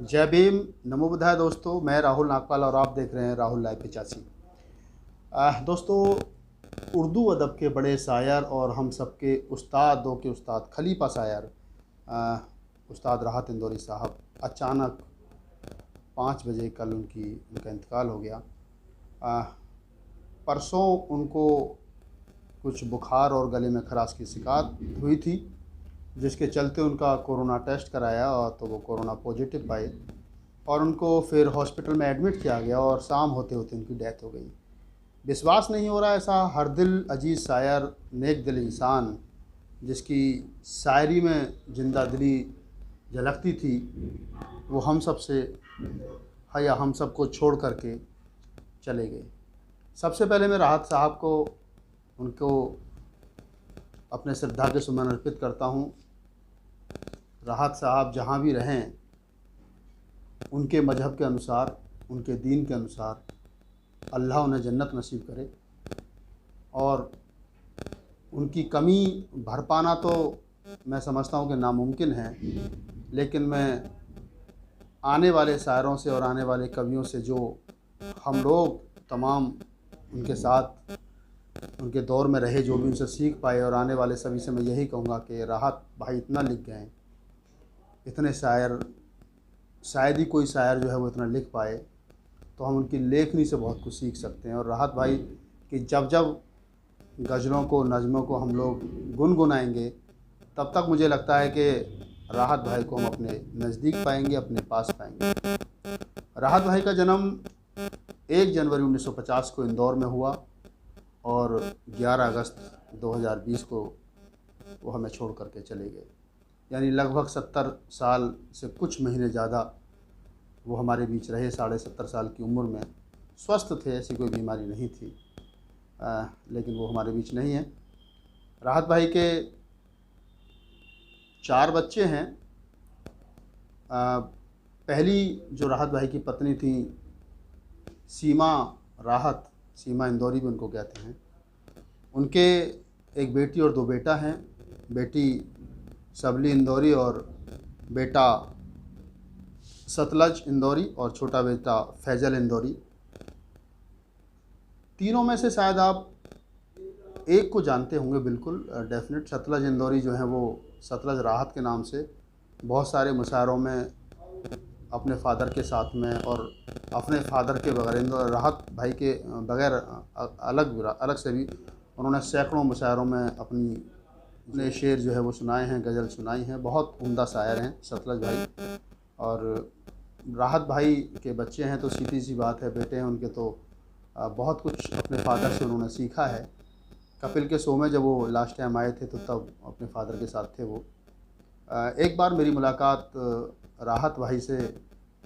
जय भीम। नमो बुद्धाय दोस्तों, मैं राहुल नागपाल और आप देख रहे हैं राहुल लाइव 85। दोस्तों, उर्दू अदब के बड़े शायर और हम सबके उस्तादों के उस्ताद खलीफा शायर उस्ताद राहत इंदौरी साहब अचानक 5 बजे कल उनका इंतकाल हो गया। आ, परसों उनको कुछ बुखार और गले में खराश की शिकायत हुई थी, जिसके चलते उनका कोरोना टेस्ट कराया और तो वो कोरोना पॉजिटिव पाए और उनको फिर हॉस्पिटल में एडमिट किया गया और शाम होते होते उनकी डेथ हो गई। विश्वास नहीं हो रहा, ऐसा हर दिल अजीज़ शायर, नेक दिल इंसान, जिसकी शायरी में ज़िंदा दिली झलकती थी, वो हम सब से है या हम सब को छोड़ करके चले गए। सबसे पहले मैं राहत साहब को उनको अपने श्रद्धा के सुमन अर्पित करता हूँ। राहत साहब जहाँ भी रहें, उनके मज़हब के अनुसार, उनके दीन के अनुसार अल्लाह उन्हें जन्नत नसीब करे। और उनकी कमी भर पाना तो मैं समझता हूँ कि नामुमकिन है, लेकिन मैं आने वाले शायरों से और आने वाले कवियों से जो हम लोग तमाम उनके साथ उनके दौर में रहे, जो भी उनसे सीख पाए, और आने वाले सभी से मैं यही कहूँगा कि राहत भाई इतना लिख गए, इतने शायर, शायद ही कोई शायर जो है वो इतना लिख पाए, तो हम उनकी लेखनी से बहुत कुछ सीख सकते हैं। और राहत भाई की जब जब गज़लों को, नज़्मों को हम लोग गुनगुनाएंगे, तब तक मुझे लगता है कि राहत भाई को हम अपने नज़दीक पाएंगे, अपने पास पाएंगे। राहत भाई का जन्म 1 जनवरी 1950 को इंदौर में हुआ और 11 अगस्त 2020 को वो हमें छोड़ करके चले गए। यानी लगभग 70 साल से कुछ महीने ज़्यादा वो हमारे बीच रहे। 70.5 साल की उम्र में स्वस्थ थे, ऐसी कोई बीमारी नहीं थी, लेकिन वो हमारे बीच नहीं है। राहत भाई के 4 बच्चे हैं। पहली जो राहत भाई की पत्नी थी सीमा राहत, सीमा इंदौरी भी उनको कहते हैं, उनके एक बेटी और 2 बेटा हैं। बेटी सबली इंदौरी और बेटा सतलज इंदौरी और छोटा बेटा फैज़ल इंदौरी। तीनों में से शायद आप एक को जानते होंगे, बिल्कुल डेफिनेट। सतलज इंदौरी जो है वो सतलज राहत के नाम से बहुत सारे मुशायरों में अपने फ़ादर के साथ में और अपने फ़ादर के बगैर, इंदौर राहत भाई के बगैर अलग से भी उन्होंने सैकड़ों मुशायरों में अपने शेर जो है वो सुनाए हैं, गज़ल सुनाई हैं। बहुत उम्दा शायर हैं सतलज भाई। और राहत भाई के बच्चे हैं तो सीधी सी बात है, बेटे हैं उनके, तो बहुत कुछ अपने फ़ादर से उन्होंने सीखा है। कपिल के शो में जब वो लास्ट टाइम आए थे तो तब अपने फ़ादर के साथ थे वो। एक बार मेरी मुलाकात राहत भाई से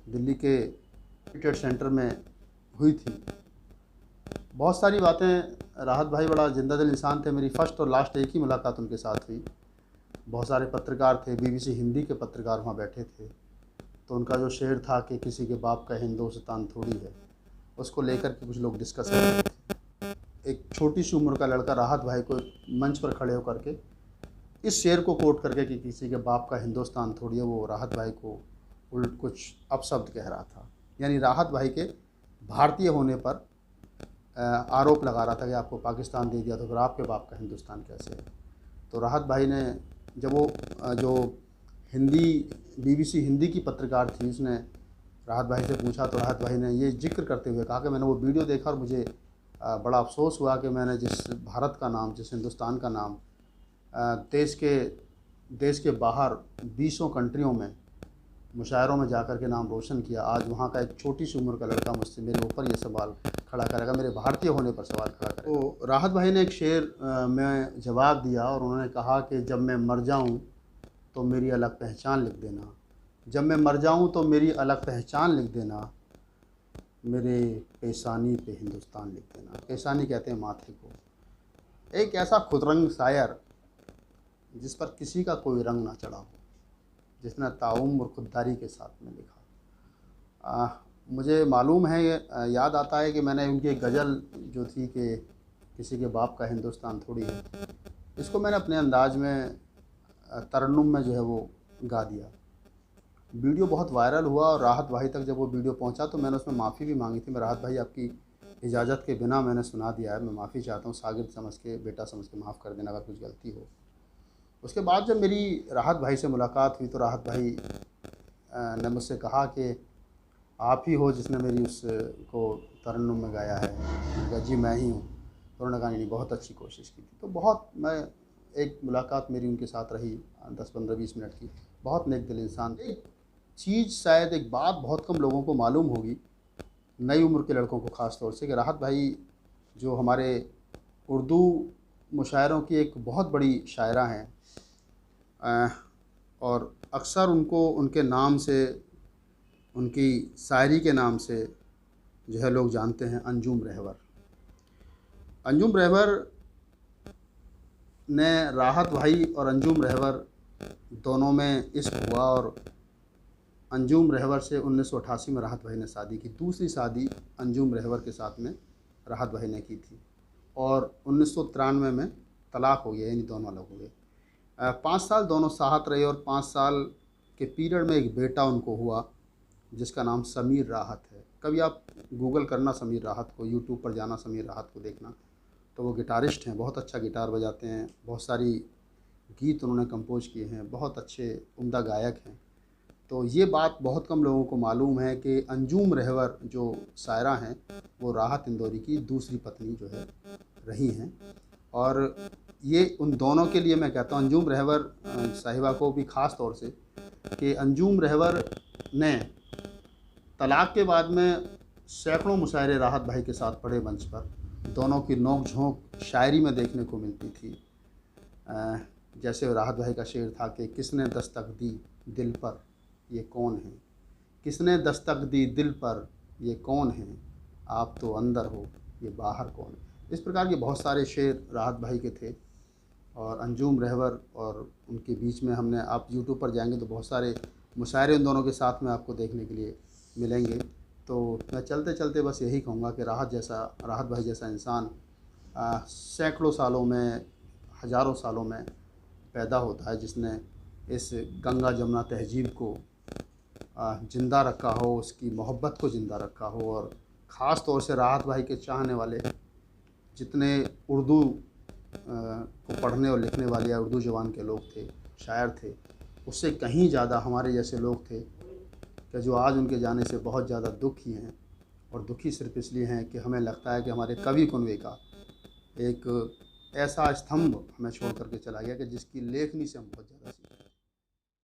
दिल्ली के ट्रेड सेंटर में हुई थी। बहुत सारी बातें, राहत भाई बड़ा जिंदा दिल इंसान थे। मेरी फ़र्स्ट और लास्ट एक ही मुलाकात उनके साथ हुई। बहुत सारे पत्रकार थे, बीबीसी हिंदी के पत्रकार वहाँ बैठे थे, तो उनका जो शेर था कि किसी के बाप का हिंदुस्तान थोड़ी है, उसको लेकर के कुछ लोग डिस्कस कर रहे थे। एक छोटी सी उम्र का लड़का राहत भाई को मंच पर खड़े होकर के इस शेर को कोट करके कि किसी के बाप का हिंदुस्तान थोड़ी है, वो राहत भाई को उल्ट कुछ अपशब्द कह रहा था। यानी राहत भाई के भारतीय होने पर आरोप लगा रहा था कि आपको पाकिस्तान दे दिया तो फिर आपके बाप का हिंदुस्तान कैसे है। तो राहत भाई ने, जब वो जो हिंदी बीबीसी हिंदी की पत्रकार थी, उसने राहत भाई से पूछा, तो राहत भाई ने ये जिक्र करते हुए कहा कि मैंने वो वीडियो देखा और मुझे बड़ा अफसोस हुआ कि मैंने जिस भारत का नाम, जिस हिंदुस्तान का नाम देश के बाहर 20 कंट्रियों में मुशायरों में जाकर के नाम रोशन किया, आज वहाँ का एक छोटी सी उम्र का लड़का मुझसे मेरे ऊपर ये सवाल खड़ा करेगा, मेरे भारतीय होने पर सवाल खड़ा करेगा। तो राहत भाई ने एक शेर में जवाब दिया और उन्होंने कहा कि जब मैं मर जाऊँ तो मेरी अलग पहचान लिख देना, जब मैं मर जाऊँ तो मेरी अलग पहचान लिख देना, मेरे पेशानी पे हिंदुस्तान लिख देना। पेशानी कहते हैं माथे को। एक ऐसा खुदरंग शायर जिस पर किसी का कोई रंग ना चढ़ा हो, जिसने ताउम्र खुददारी के साथ में लिखा। मुझे मालूम है, याद आता है कि मैंने उनकी एक गज़ल जो थी कि किसी के बाप का हिंदुस्तान थोड़ी है, इसको मैंने अपने अंदाज में तरन्नुम में जो है वो गा दिया। वीडियो बहुत वायरल हुआ और राहत भाई तक जब वो वीडियो पहुंचा तो मैंने उसमें माफ़ी भी मांगी थी। मैं राहत भाई आपकी इजाज़त के बिना मैंने सुना दिया है, मैं माफ़ी चाहता हूँ, शागिर्द समझ के, बेटा समझ के माफ़ कर देना अगर कुछ गलती हो। उसके बाद जब मेरी राहत भाई से मुलाकात हुई तो राहत भाई ने मुझसे कहा कि आप ही हो जिसने मेरी उस को तरन्नुम में गाया है। मैंने कहा जी मैं ही हूँ। तो उन्होंने कहा नहीं, बहुत अच्छी कोशिश की थी। तो बहुत मैं एक मुलाकात मेरी उनके साथ रही 10-15-20 मिनट की। बहुत नेक दिल इंसान। एक चीज़ शायद, एक बात बहुत कम लोगों को मालूम होगी, नई उम्र के लड़कों को ख़ास तौर से, कि राहत भाई जो हमारे उर्दू मुशायरों की एक बहुत बड़ी शायरा हैं, और अक्सर उनको उनके नाम से, उनकी शायरी के नाम से जो है लोग जानते हैं, अंजुम रहबर। अंजुम रहबर ने, राहत भाई और अंजुम रहबर दोनों में इश्क हुआ और अंजुम रहबर से 1988 में राहत भाई ने शादी की। दूसरी शादी अंजुम रहबर के साथ में राहत भाई ने की थी और 1993 में तलाक़ हो गया, यानी दोनों अलग हो गए। 5 साल दोनों साथ रहे और 5 साल के पीरियड में एक बेटा उनको हुआ जिसका नाम समीर राहत है। कभी आप गूगल करना समीर राहत को, यूट्यूब पर जाना समीर राहत को देखना, तो वो गिटारिस्ट हैं, बहुत अच्छा गिटार बजाते हैं, बहुत सारी गीत उन्होंने कंपोज किए हैं, बहुत अच्छे उम्दा गायक हैं। तो ये बात बहुत कम लोगों को मालूम है कि अंजुम रहबर जो शायरा हैं वो राहत इंदौरी की दूसरी पत्नी जो है रही हैं। और ये उन दोनों के लिए मैं कहता हूँ, अंजुम रहबर साहिबा को भी ख़ास तौर से, कि अंजुम रहबर ने तलाक़ के बाद में सैकड़ों मुशायरे राहत भाई के साथ पढ़े मंच पर। दोनों की नोक झोंक शायरी में देखने को मिलती थी। जैसे राहत भाई का शेर था कि किसने दस्तक दी दिल पर ये कौन है, किसने दस्तक दी दिल पर ये कौन है, आप तो अंदर हो ये बाहर कौन है। इस प्रकार के बहुत सारे शेर राहत भाई के थे और अंजुम रहबर और उनके बीच में हमने, आप यूट्यूब पर जाएंगे तो बहुत सारे मुशायरे उन दोनों के साथ में आपको देखने के लिए मिलेंगे। तो मैं चलते चलते बस यही कहूँगा कि राहत भाई जैसा इंसान सैकड़ों सालों में, हज़ारों सालों में पैदा होता है, जिसने इस गंगा जमुना तहजीब को ज़िंदा रखा हो, उसकी मोहब्बत को ज़िंदा रखा हो। और ख़ास तौर से राहत भाई के चाहने वाले जितने उर्दू को पढ़ने और लिखने वाले या उर्दू ज़ुबान के लोग थे, शायर थे, उससे कहीं ज़्यादा हमारे जैसे लोग थे कि जो आज उनके जाने से बहुत ज़्यादा दुखी हैं। और दुखी सिर्फ़ इसलिए हैं कि हमें लगता है कि हमारे कवि कुनवे का एक ऐसा स्तंभ हमें छोड़ कर के चला गया कि जिसकी लेखनी से हम बहुत ज़्यादा